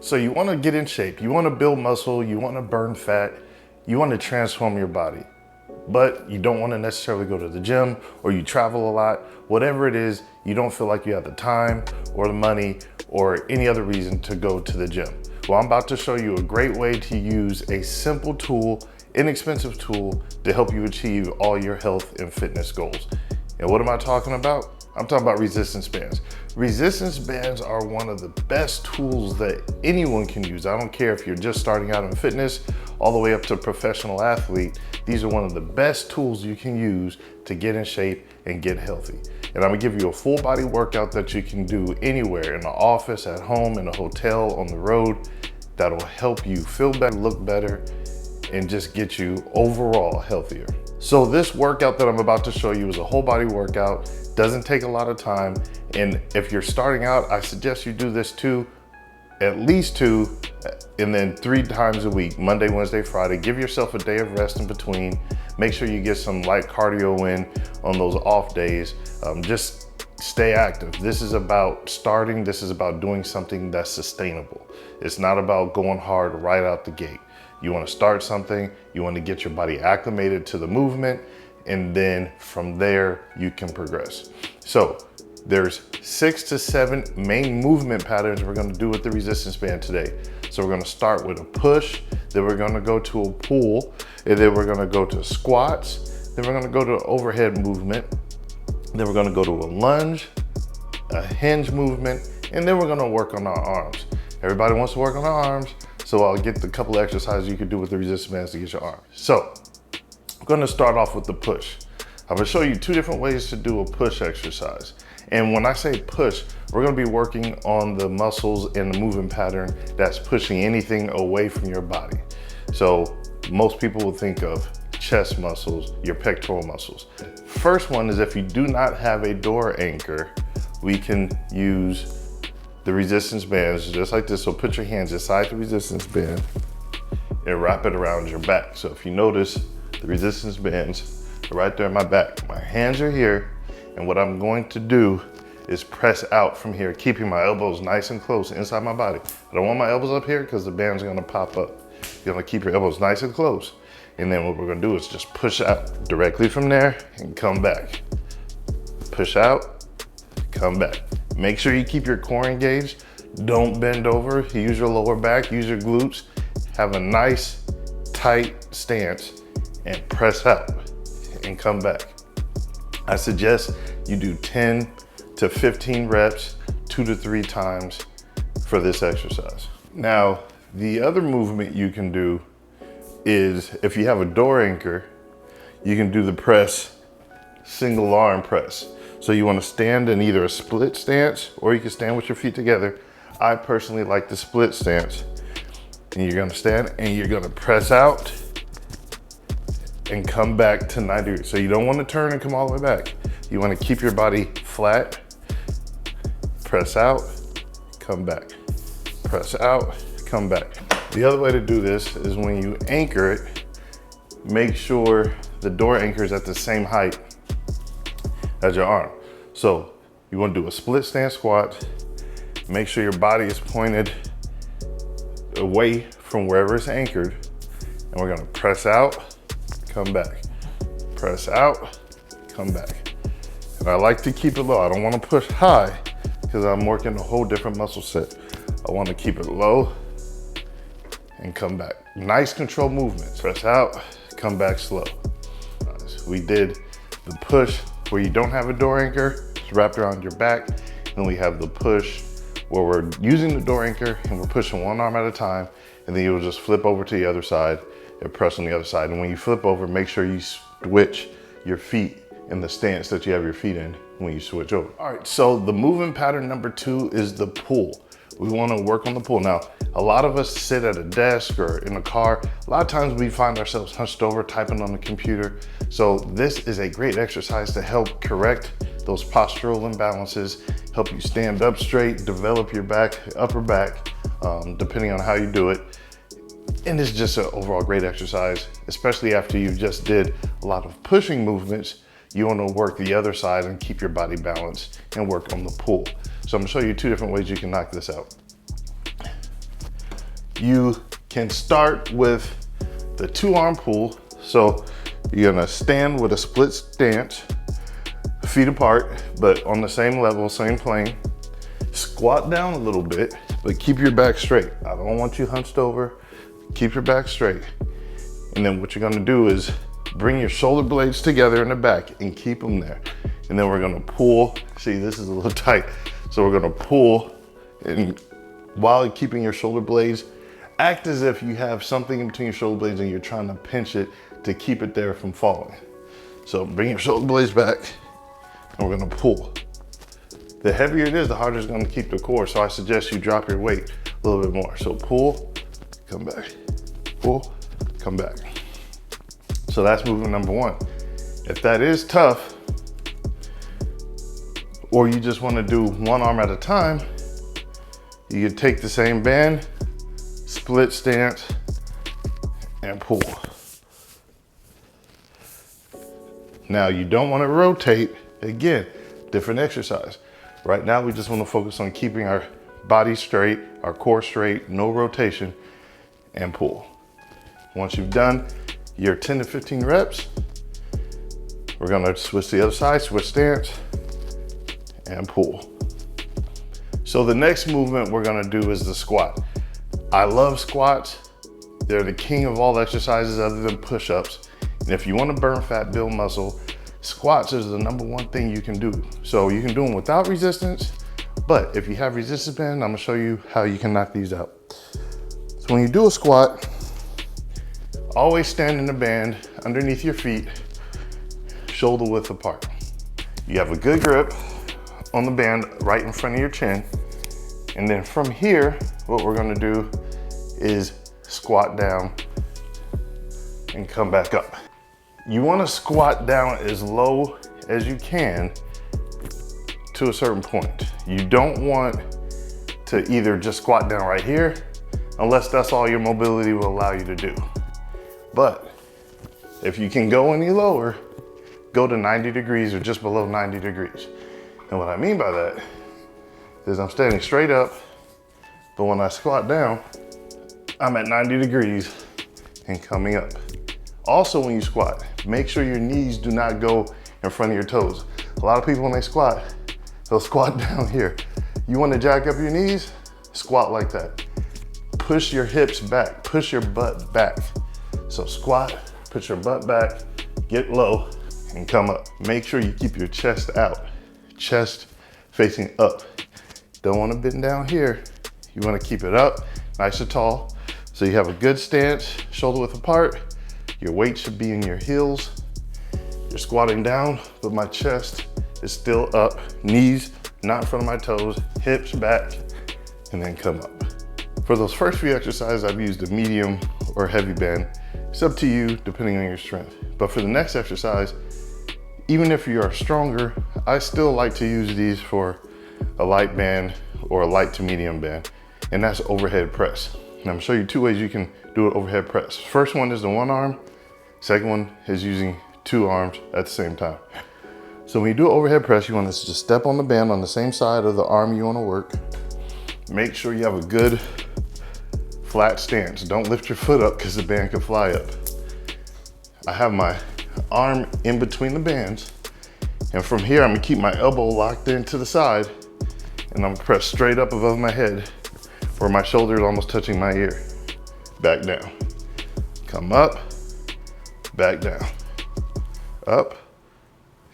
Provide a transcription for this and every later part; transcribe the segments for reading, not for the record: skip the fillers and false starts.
So you want to get in shape, you want to build muscle, you want to burn fat, you want to transform your body, but you don't want to necessarily go to the gym, or you travel a lot. Whatever it is, you don't feel like you have the time or the money or any other reason to go to the gym. Well, I'm about to show you a great way to use a simple tool, inexpensive tool to help you achieve all your health and fitness goals. And what am I talking about? I'm talking about resistance bands. Resistance bands are one of the best tools that anyone can use. I don't care if you're just starting out in fitness, all the way up to a professional athlete. These are one of the best tools you can use to get in shape and get healthy. And I'm gonna give you a full body workout that you can do anywhere, in the office, at home, in a hotel, on the road, that'll help you feel better, look better, and just get you overall healthier. So this workout that I'm about to show you is a whole body workout, doesn't take a lot of time. And if you're starting out, I suggest you do this at least two, and then 3 times a week, Monday, Wednesday, Friday. Give yourself a day of rest in between. Make sure you get some light cardio in on those off days. Just stay active. This is about starting. This is about doing something that's sustainable. It's not about going hard right out the gate. You want to start something, you want to get your body acclimated to the movement, and then from there you can progress. So there's 6 to 7 main movement patterns we're going to do with the resistance band today. So we're going to start with a push, then we're going to go to a pull, and then we're going to go to squats, then we're going to go to overhead movement, then we're going to go to a lunge, a hinge movement, and then we're going to work on our arms. Everybody wants to work on our arms, so I'll get the couple exercises you can do with the resistance bands to get your arms. So I'm going to start off with the push. I'm going to show you 2 different ways to do a push exercise. And when I say push, we're going to be working on the muscles and the movement pattern that's pushing anything away from your body. So most people will think of chest muscles, your pectoral muscles. First one is, if you do not have a door anchor, we can use the resistance bands just like this. So put your hands inside the resistance band and wrap it around your back. So if you notice, the resistance bands are right there in my back. My hands are here, and what I'm going to do is press out from here, keeping my elbows nice and close inside my body. I don't want my elbows up here because the band's gonna pop up. You're gonna keep your elbows nice and close. And then what we're gonna do is just push out directly from there and come back. Push out, come back. Make sure you keep your core engaged. Don't bend over. Use your lower back, use your glutes. Have a nice, tight stance and press out and come back. I suggest you do 10 to 15 reps, 2 to 3 times for this exercise. Now, the other movement you can do is, if you have a door anchor, you can do the press, single arm press. So you want to stand in either a split stance, or you can stand with your feet together. I personally like the split stance. And you're going to stand and you're going to press out and come back to 90 degrees. So you don't want to turn and come all the way back. You want to keep your body flat, press out, come back, press out, come back. The other way to do this is, when you anchor it, make sure the door anchor is at the same height as your arm. So you want to do a split stance squat. Make sure your body is pointed away from wherever it's anchored. And we're going to press out, come back, press out, come back. And I like to keep it low. I don't want to push high because I'm working a whole different muscle set. I want to keep it low and come back. Nice controlled movements. Press out, come back slow. We did the push where you don't have a door anchor, it's wrapped around your back. Then we have the push where we're using the door anchor and we're pushing one arm at a time, and then you'll just flip over to the other side and press on the other side. And when you flip over, make sure you switch your feet in the stance that you have your feet in when you switch over. All right, so the movement pattern number 2 is the pull. We want to work on the pull. Now, a lot of us sit at a desk or in a car. A lot of times we find ourselves hunched over typing on the computer. So this is a great exercise to help correct those postural imbalances, help you stand up straight, develop your back, upper back, depending on how you do it. And it's just an overall great exercise, especially after you just did a lot of pushing movements. You want to work the other side and keep your body balanced and work on the pull. So I'm gonna show you 2 different ways you can knock this out. You can start with the 2-arm pull. So you're gonna stand with a split stance, feet apart, but on the same level, same plane. Squat down a little bit, but keep your back straight. I don't want you hunched over. Keep your back straight. And then what you're gonna do is bring your shoulder blades together in the back and keep them there. And then we're gonna pull. See, this is a little tight. So we're gonna pull, and while keeping your shoulder blades, act as if you have something in between your shoulder blades and you're trying to pinch it to keep it there from falling. So bring your shoulder blades back and we're gonna pull. The heavier it is, the harder it's gonna keep the core. So I suggest you drop your weight a little bit more. So pull, come back, pull, come back. So that's movement number 1. If that is tough, or you just wanna do 1 arm at a time, you can take the same band, split stance, and pull. Now you don't wanna rotate. Again, different exercise. Right now, we just wanna focus on keeping our body straight, our core straight, no rotation, and pull. Once you've done your 10 to 15 reps, we're gonna switch to the other side, switch stance, and pull. So the next movement we're gonna do is the squat. I love squats. They're the king of all exercises other than push-ups. And if you wanna burn fat, build muscle, squats is the number 1 thing you can do. So you can do them without resistance, but if you have resistance band, I'm gonna show you how you can knock these out. So when you do a squat, always stand in the band underneath your feet, shoulder width apart. You have a good grip on the band right in front of your chin. And then from here, what we're gonna do is squat down and come back up. You wanna squat down as low as you can to a certain point. You don't want to either just squat down right here, unless that's all your mobility will allow you to do. But if you can go any lower, go to 90 degrees or just below 90 degrees. And what I mean by that is I'm standing straight up, but when I squat down, I'm at 90 degrees and coming up. Also, when you squat, make sure your knees do not go in front of your toes. A lot of people, when they squat, they'll squat down here. You want to jack up your knees? Squat like that. Push your hips back, push your butt back. So squat, put your butt back, get low, and come up. Make sure you keep your chest out, chest facing up. Don't want to bend down here. You want to keep it up, nice and tall. So you have a good stance, shoulder width apart. Your weight should be in your heels. You're squatting down, but my chest is still up. Knees not in front of my toes, hips back, and then come up. For those first few exercises, I've used a medium or heavy band. It's up to you, depending on your strength. But for the next exercise, even if you are stronger, I still like to use these for a light band or a light to medium band, and that's overhead press. And I'm gonna show you 2 ways you can do an overhead press. First one is the 1 arm. Second one is using 2 arms at the same time. So when you do an overhead press, you want to just step on the band on the same side of the arm you want to work. Make sure you have a good flat stance. Don't lift your foot up because the band can fly up. I have my arm in between the bands, and from here I'm gonna keep my elbow locked into the side, and I'm gonna press straight up above my head where my shoulder is almost touching my ear. Back down. Come up, back down. Up,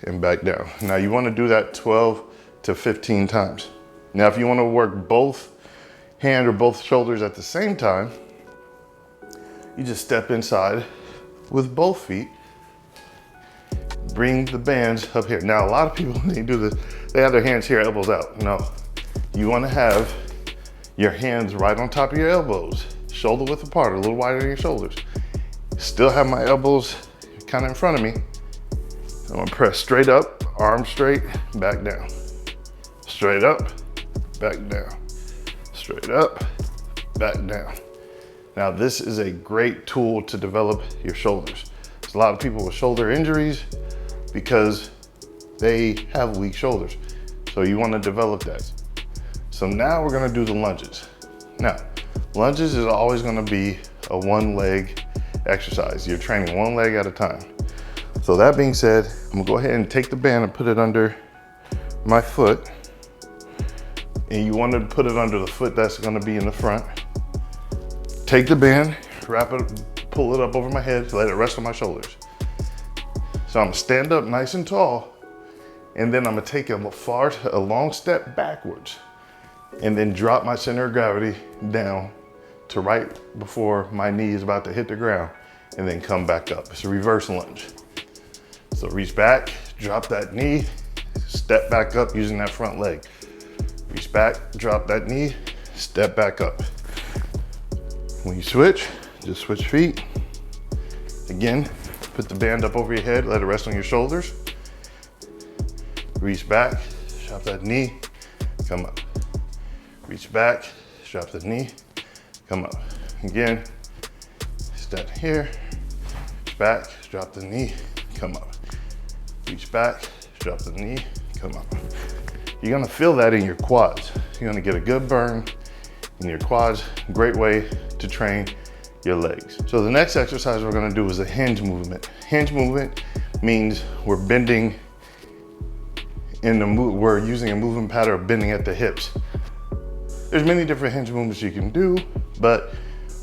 and back down. Now you wanna do that 12 to 15 times. Now if you wanna work both hand or both shoulders at the same time, you just step inside with both feet. Bring the bands up here. Now a lot of people, when they do this, they have their hands here, elbows out. No, you wanna have your hands right on top of your elbows, shoulder width apart, a little wider than your shoulders. Still have my elbows kind of in front of me. I'm gonna press straight up, arms straight, back down. Straight up, back down. Straight up, back down. Now this is a great tool to develop your shoulders. There's a lot of people with shoulder injuries because they have weak shoulders. So you wanna develop that. So now we're gonna do the lunges. Now, Lunges is always gonna be a one leg exercise. You're training one leg at a time. So that being said, I'm gonna go ahead and take the band and put it under my foot. And you wanna put it under the foot that's gonna be in the front. Take the band, wrap it, pull it up over my head, let it rest on my shoulders. So I'm gonna stand up nice and tall, and then I'm gonna take a long step backwards, and then drop my center of gravity down to right before my knee is about to hit the ground, and then come back up. It's a reverse lunge. So reach back, drop that knee, step back up using that front leg. Reach back, drop that knee, step back up. When you switch, just switch feet. Again, put the band up over your head, let it rest on your shoulders. Reach back, drop that knee, come up. Reach back, drop the knee, come up. Again, step here, reach back, drop the knee, come up. Reach back, drop the knee, come up. You're gonna feel that in your quads. You're gonna get a good burn in your quads. Great way to train your legs. So the next exercise we're gonna do is a hinge movement. Hinge movement means we're bending we're using a movement pattern of bending at the hips. There's many different hinge movements you can do, but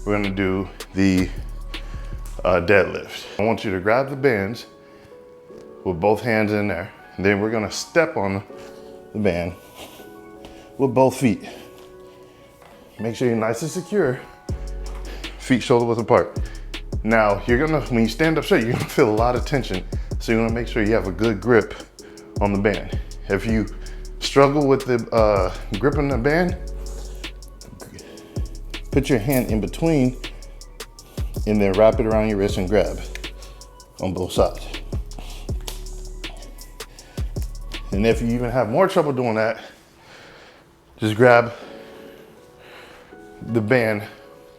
we're gonna do the deadlift. I want you to grab the bands with both hands in there. And then we're gonna step on the band with both feet. Make sure you're nice and secure, feet shoulder width apart. Now, when you stand up straight, you're gonna feel a lot of tension. So you wanna make sure you have a good grip on the band. If you struggle with the grip on the band, put your hand in between and then wrap it around your wrist and grab on both sides. And if you even have more trouble doing that, just grab the band.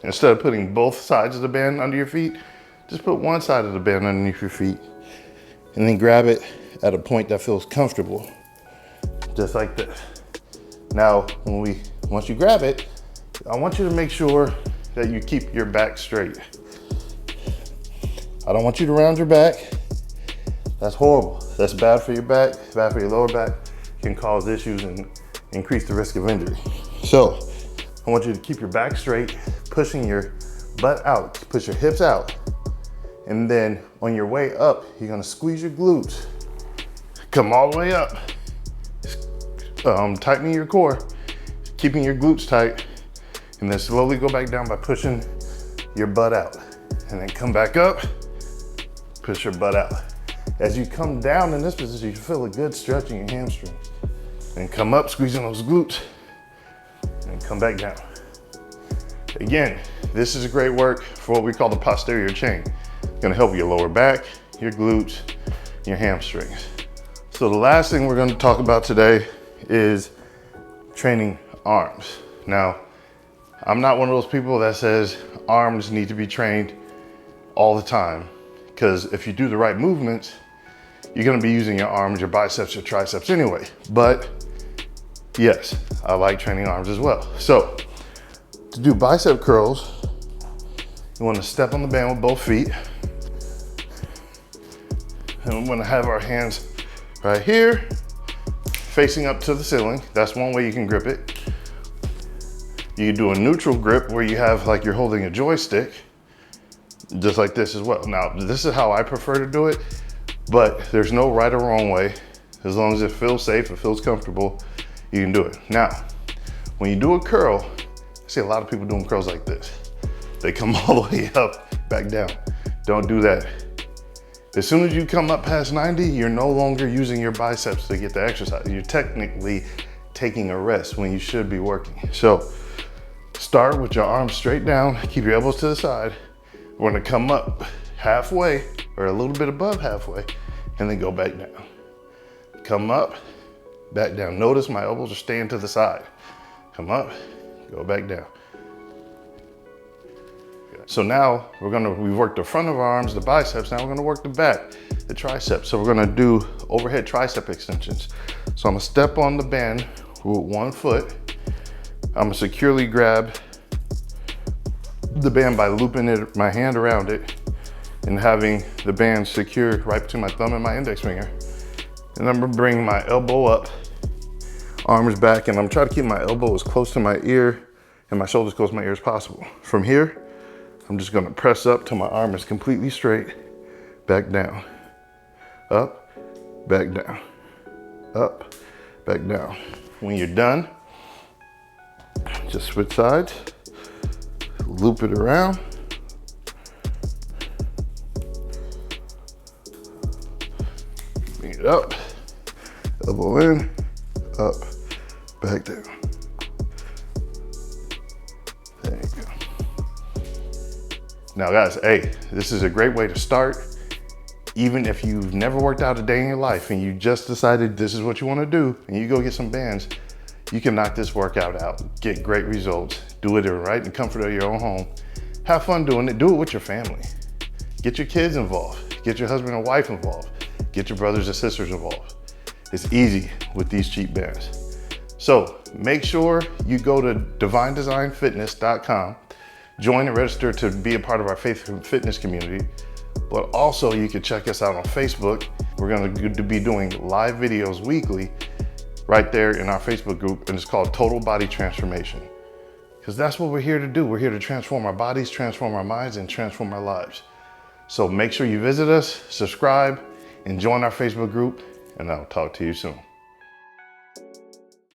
Instead of putting both sides of the band under your feet, just put one side of the band underneath your feet and then grab it at a point that feels comfortable, just like this. Now, once you grab it, I want you to make sure that you keep your back straight. I don't want you to round your back. That's horrible. That's bad for your back, bad for your lower back, can cause issues and increase the risk of injury. So I want you to keep your back straight, pushing your butt out, push your hips out. And then on your way up, you're gonna squeeze your glutes. Come all the way up. Tightening your core, keeping your glutes tight, and then slowly go back down by pushing your butt out. And then come back up, push your butt out. As you come down in this position, you feel a good stretch in your hamstrings. And come up, squeezing those glutes, and come back down. Again, this is a great work for what we call the posterior chain. It's gonna help your lower back, your glutes, your hamstrings. So the last thing we're gonna talk about today is training arms. Now, I'm not one of those people that says arms need to be trained all the time, because if you do the right movements, you're gonna be using your arms, your biceps, your triceps anyway. But yes, I like training arms as well. So to do bicep curls, you wanna step on the band with both feet. And we're gonna have our hands right here, facing up to the ceiling. That's one way you can grip it. You can do a neutral grip where you have like you're holding a joystick, just like this as well. Now, this is how I prefer to do it, but there's no right or wrong way. As long as it feels safe, it feels comfortable, you can do it. Now, when you do a curl, I see a lot of people doing curls like this. They come all the way up, back down. Don't do that. As soon as you come up past 90, you're no longer using your biceps to get the exercise. You're technically taking a rest when you should be working. So start with your arms straight down, keep your elbows to the side. We're gonna come up halfway or a little bit above halfway and then go back down. Come up, back down. Notice my elbows are staying to the side. Come up, go back down. So now we've worked the front of our arms, the biceps. Now we're gonna work the back, the triceps. So we're gonna do overhead tricep extensions. So I'm gonna step on the band with one foot. I'm gonna securely grab the band by looping my hand around it and having the band secured right between my thumb and my index finger. And I'm gonna bring my elbow up, arms back, and I'm trying to keep my elbow as close to my ear and my shoulders close to my ear as possible. From here, I'm just gonna press up till my arm is completely straight, back down, up, back down, up, back down. When you're done, just switch sides, loop it around. Bring it up, elbow in, up, back down. There you go. Now guys, hey, this is a great way to start. Even if you've never worked out a day in your life and you just decided this is what you want to do and you go get some bands, you can knock this workout out, get great results, do it right in the comfort of your own home. Have fun doing it, do it with your family. Get your kids involved, get your husband and wife involved, get your brothers and sisters involved. It's easy with these cheap bands. So make sure you go to divinedesignfitness.com, join and register to be a part of our faith and fitness community. But also you can check us out on Facebook. We're gonna be doing live videos weekly right there in our Facebook group, and it's called Total Body Transformation. Because that's what we're here to do. We're here to transform our bodies, transform our minds, and transform our lives. So make sure you visit us, subscribe, and join our Facebook group, and I'll talk to you soon.